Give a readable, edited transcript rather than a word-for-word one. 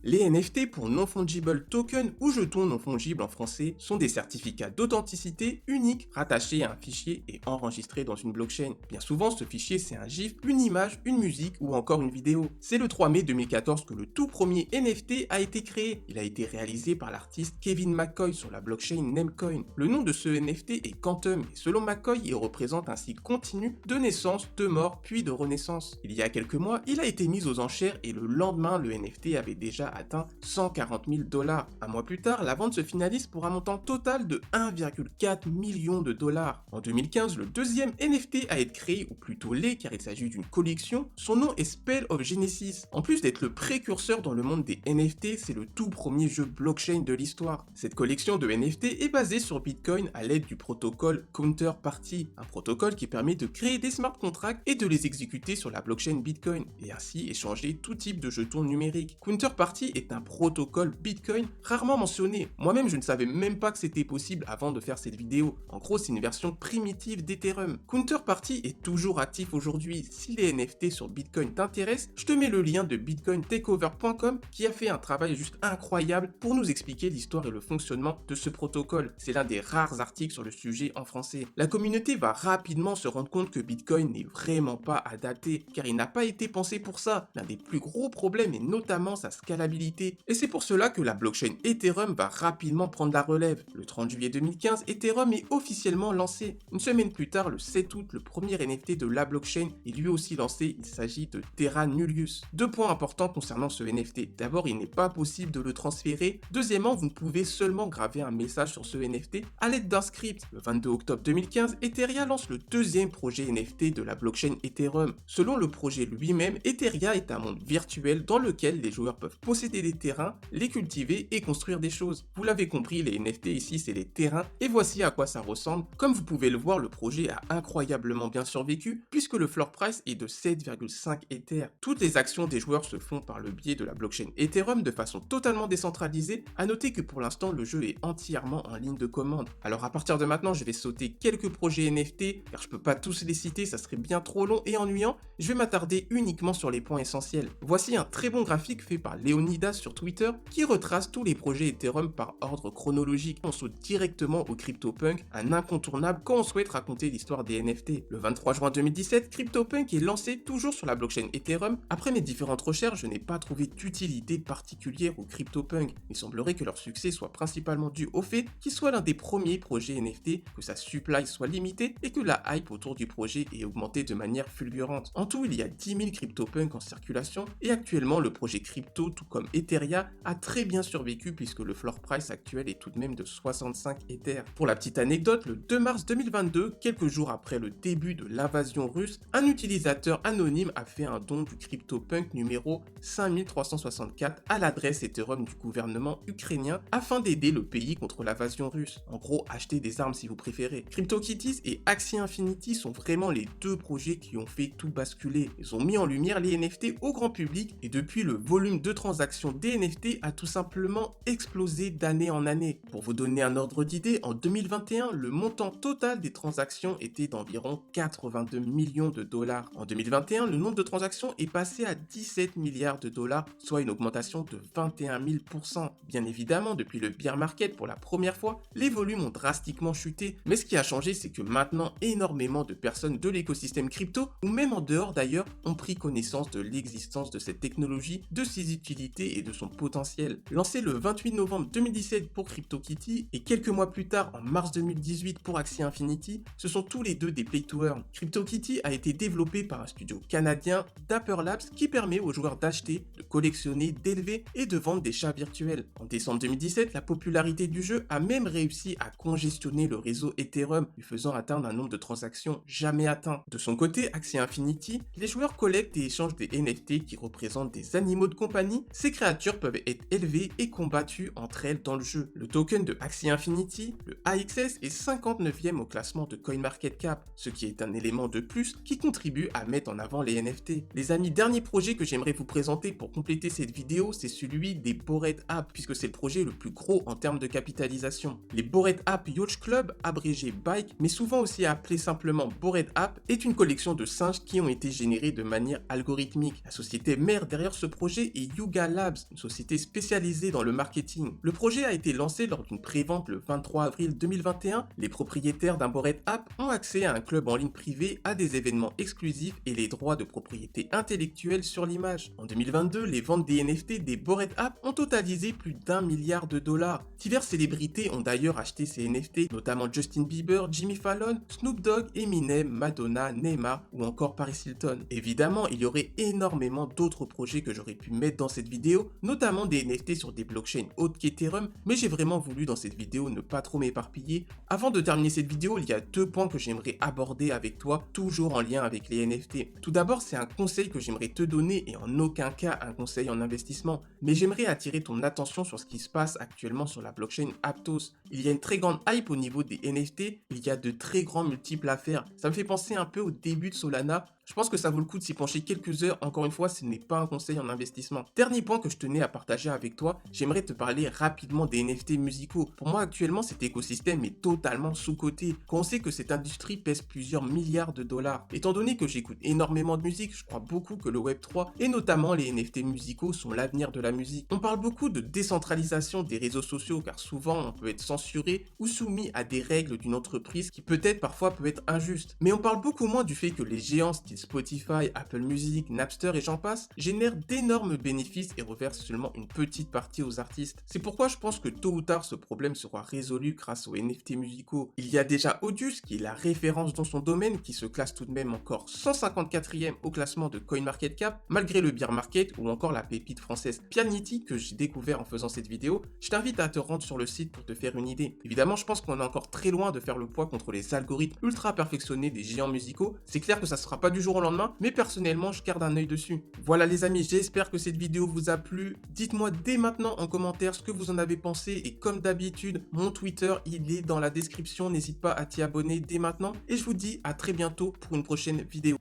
Les NFT pour Non-Fungible Token ou jetons non fongibles en français sont des certificats d'authenticité uniques rattachés à un fichier et enregistrés dans une blockchain. Bien souvent, ce fichier c'est un GIF, une image, une musique ou encore une vidéo. C'est le 3 mai 2014 que le tout premier NFT a été créé. Il a été réalisé par l'artiste Kevin McCoy sur la blockchain Namecoin. Le nom de ce NFT est Quantum et selon McCoy, il représente un cycle continu de naissance, de mort puis de renaissance. Il y a quelques mois, il a été mis aux enchères et le lendemain, le NFT avait déjà atteint 140 000 $. Un mois plus tard, la vente se finalise pour un montant total de 1,4 million de dollars. En 2015, le deuxième NFT a été créé, ou plutôt l'est car il s'agit d'une collection. Son nom est Spell of Genesis. En plus d'être le précurseur dans le monde des NFT, c'est le tout premier jeu blockchain de l'histoire. Cette collection de NFT est basée sur Bitcoin à l'aide du protocole Counterparty, un protocole qui permet de créer des smart contracts et de les exécuter sur la blockchain Bitcoin, et ainsi échanger tout type de jetons numériques. Counterparty est un protocole Bitcoin rarement mentionné. Moi-même, je ne savais même pas que c'était possible avant de faire cette vidéo. En gros, c'est une version primitive d'Ethereum. Counterparty est toujours actif aujourd'hui. Si les NFT sur Bitcoin t'intéressent, je te mets le lien de bitcointakeover.com qui a fait un travail juste incroyable pour nous expliquer l'histoire et le fonctionnement de ce protocole. C'est l'un des rares articles sur le sujet en français. La communauté va rapidement se rendre compte que Bitcoin n'est vraiment pas adapté, car il n'a pas été pensé pour ça. L'un des plus gros problèmes est notamment sa scalabilité. Et c'est pour cela que la blockchain Ethereum va rapidement prendre la relève. Le 30 juillet 2015, Ethereum est officiellement lancé. Une semaine plus tard, le 7 août, le premier NFT de la blockchain est lui aussi lancé. Il s'agit de Terra Nullius. Deux points importants concernant ce NFT. D'abord, il n'est pas possible de le transférer. Deuxièmement, vous ne pouvez seulement graver un message sur ce NFT à l'aide d'un script. Le 22 octobre 2015, Ethereum lance le deuxième projet NFT de la blockchain Ethereum. Selon le projet lui-même, Ethereum est un monde virtuel dans lequel les joueurs peuvent posséder des terrains, les cultiver et construire des choses. Vous l'avez compris, les NFT ici c'est les terrains et voici à quoi ça ressemble. Comme vous pouvez le voir, le projet a incroyablement bien survécu puisque le floor price est de 7,5 Ether. Toutes les actions des joueurs se font par le biais de la blockchain Ethereum de façon totalement décentralisée. À noter que pour l'instant le jeu est entièrement en ligne de commande. Alors à partir de maintenant, je vais sauter quelques projets NFT car je peux pas tous les citer, ça serait bien trop long et ennuyant. Je vais m'attarder uniquement sur les points essentiels. Voici un très bon graphique fait par Leonidas sur Twitter qui retrace tous les projets Ethereum par ordre chronologique. On saute directement au CryptoPunk, un incontournable quand on souhaite raconter l'histoire des NFT. Le 23 juin 2017, CryptoPunk est lancé toujours sur la blockchain Ethereum. Après mes différentes recherches, je n'ai pas trouvé d'utilité particulière au CryptoPunk. Il semblerait que leur succès soit principalement dû au fait qu'il soit l'un des premiers projets NFT, que sa supply soit limitée et que la hype autour du projet ait augmenté de manière fulgurante. En tout, il y a 10 000 CryptoPunk en circulation et actuellement le projet crypto, tout comme Ethereum, a très bien survécu puisque le floor price actuel est tout de même de 65 Ether. Pour la petite anecdote, le 2 mars 2022, quelques jours après le début de l'invasion russe, un utilisateur anonyme a fait un don du CryptoPunk numéro 5364 à l'adresse Ethereum du gouvernement ukrainien afin d'aider le pays contre l'invasion russe. En gros, achetez des armes si vous préférez. CryptoKitties et Axie Infinity sont vraiment les deux projets qui ont fait tout basculer. Ils ont mis en lumière les NFT au grand public et depuis le volume de transactions des NFT a tout simplement explosé d'année en année. Pour vous donner un ordre d'idée, en 2021, le montant total des transactions était d'environ 82 millions de dollars. En 2021, le nombre de transactions est passé à 17 milliards de dollars, soit une augmentation de 21 000%. Bien évidemment, depuis le bear market pour la première fois, les volumes ont drastiquement chuté, mais ce qui a changé, c'est que maintenant, énormément de personnes de l'écosystème crypto, ou même en dehors d'ailleurs, ont pris connaissance de l'existence de cette technologie, de ses utilités et de son potentiel. Lancé le 28 novembre 2017 pour CryptoKitty et quelques mois plus tard en mars 2018 pour Axie Infinity, ce sont tous les deux des play to earn. CryptoKitty a été développé par un studio canadien, Dapper Labs, qui permet aux joueurs d'acheter, de collectionner, d'élever et de vendre des chats virtuels. En décembre 2017, la popularité du jeu a même réussi à congestionner le réseau Ethereum, lui faisant atteindre un nombre de transactions jamais atteint. De son côté, Axie Infinity, les joueurs collectent et échangent des NFT qui représentent des animaux de compagnie. Ces créatures peuvent être élevées et combattues entre elles dans le jeu. Le token de Axie Infinity, le AXS, est 59e au classement de CoinMarketCap, ce qui est un élément de plus qui contribue à mettre en avant les NFT. Les amis, dernier projet que j'aimerais vous présenter pour compléter cette vidéo, c'est celui des Bored Ape, puisque c'est le projet le plus gros en termes de capitalisation. Les Bored Ape Yacht Club, abrégé BIKE, mais souvent aussi appelé simplement Bored Ape, est une collection de singes qui ont été générés de manière algorithmique. La société mère derrière ce projet est Yuga Labs, une société spécialisée dans le marketing. Le projet a été lancé lors d'une prévente le 23 avril 2021. Les propriétaires d'un Bored App ont accès à un club en ligne privé, à des événements exclusifs et les droits de propriété intellectuelle sur l'image. En 2022, les ventes des NFT des Bored App ont totalisé plus d'1 milliard de dollars. Diverses célébrités ont d'ailleurs acheté ces NFT, notamment Justin Bieber, Jimmy Fallon, Snoop Dogg, Eminem, Madonna, Neymar ou encore Paris Hilton. Évidemment, il y aurait énormément d'autres projets que j'aurais pu mettre dans cette vidéo, notamment des NFT sur des blockchains autres qu'Ethereum, mais j'ai vraiment voulu dans cette vidéo ne pas trop m'éparpiller. Avant de terminer cette vidéo, il y a deux points que j'aimerais aborder avec toi, toujours en lien avec les NFT. Tout d'abord, c'est un conseil que j'aimerais te donner et en aucun cas un conseil en investissement, mais j'aimerais attirer ton attention sur ce qui se passe actuellement sur la blockchain Aptos. Il y a une très grande hype au niveau des NFT, il y a de très grands multiples à faire. Ça me fait penser un peu au début de Solana. Je pense que ça vaut le coup de s'y pencher quelques heures. Encore une fois, ce n'est pas un conseil en investissement. Dernier point que je tenais à partager avec toi, j'aimerais te parler rapidement des NFT musicaux. Pour moi, actuellement, cet écosystème est totalement sous-coté. Quand on sait que cette industrie pèse plusieurs milliards de dollars. Étant donné que j'écoute énormément de musique, je crois beaucoup que le Web3 et notamment les NFT musicaux sont l'avenir de la musique. On parle beaucoup de décentralisation des réseaux sociaux car souvent on peut être censuré ou soumis à des règles d'une entreprise qui peut-être parfois peut être injuste. Mais on parle beaucoup moins du fait que les géants style Spotify, Apple Music, Napster et j'en passe génèrent d'énormes bénéfices et reversent seulement une petite partie aux artistes. C'est pourquoi je pense que tôt ou tard ce problème sera résolu grâce aux NFT musicaux. Il y a déjà Audius qui est la référence dans son domaine qui se classe tout de même encore 154e au classement de CoinMarketCap malgré le bear market ou encore la pépite française Pianity que j'ai découvert en faisant cette vidéo. Je t'invite à te rendre sur le site pour te faire une idée. Évidemment, je pense qu'on est encore très loin de faire le poids contre les algorithmes ultra perfectionnés des géants musicaux. C'est clair que ça sera pas du jour au lendemain, mais personnellement, je garde un œil dessus. Voilà les amis, j'espère que cette vidéo vous a plu. Dites-moi dès maintenant en commentaire ce que vous en avez pensé et comme d'habitude, mon Twitter, il est dans la description. N'hésite pas à t'y abonner dès maintenant et je vous dis à très bientôt pour une prochaine vidéo.